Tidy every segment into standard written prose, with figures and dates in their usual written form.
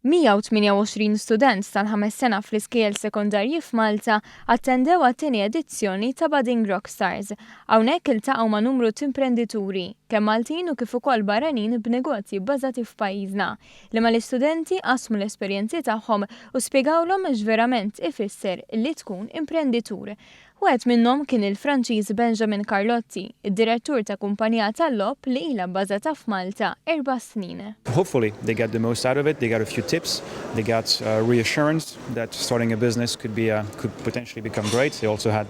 128 student tal-ħames sena fl-iskejjel sekondarji f'Malta attendew it-tieni edizzjoni ta' Budding Rockstars. Hawnhekk iltaqgħu ma' numru ta' imprendituri, kemm Maltin u kif ukoll barranin b'negozji bbażati f'pajjiżna, li mal-istudenti qasmu l-esperjenzi tagħhom u spjegawlhom x'verament ifisser li tkun imprenditur. Wieħed minnhom kien il-Franċiż Benjamin Carlotti, id-direttur ta' kumpanija tal-logħob li ilha bbażata f'Malta 4 snin. Hopefully they get the most out of it. They got a few tips. They got reassurance that starting a business could potentially become great. They also had,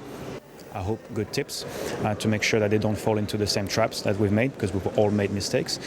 I hope, good tips to make sure that they don't fall into the same traps that we've made, because we've all made mistakes.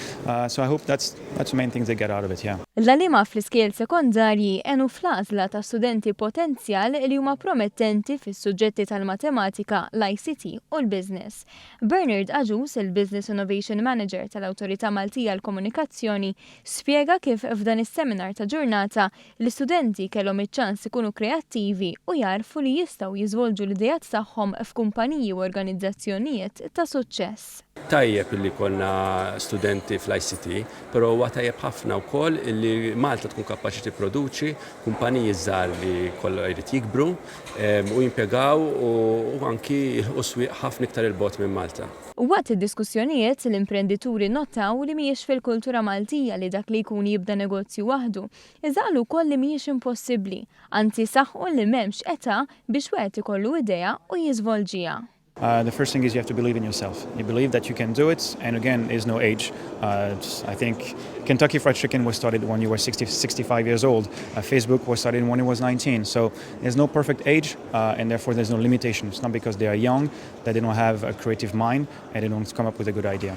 So I hope that's the main things they get out of it, yeah. L-għalima fl-iskejjel sekondarji għenu fl-għażla ta' studenti potenzjal li huma promettenti fis-suġġetti tal-matematika, l-ICT u l-business. Bernard Aġus, il-Business Innovation Manager tal-Awtorità Maltija l-Komunikazzjoni, spjega kif f'dan is-seminar ta' ġurnata l-istudenti kellhom iċ-ċans ikunu kreattivi u jarfu li jistgħu jiżvolġu l-idejat tagħhom f'kumpaniji u organizzazzjonijiet ta' suċċess. Tajjeb illi konna studenti fl-ICT, però huwa tajjeb ħafna wkoll illi Malta tkun kapaċi tipproduċi kumpaniji żgħar li kollha jrid jikbru u jimpjegaw u anki swieq ħafna iktar il-bogħod minn Malta. Waqt id-diskussjonijiet l-imprendituri notaw li mhijiex fil-kultura Maltija li dak li jkun jibda negozju waħdu, iżgħalu wkoll li mhijiex impossibbli, anzi saħħu li m'hemmx età biex wieħed ikollu idea u jiżvolġiha. The first thing is you have to believe in yourself. You believe that you can do it, and again, there's no age. I think Kentucky Fried Chicken was started when you were 65 years old. Facebook was started when you was 19. So there's no perfect age, and therefore there's no limitation. It's not because they are young that they don't have a creative mind and they don't come up with a good idea.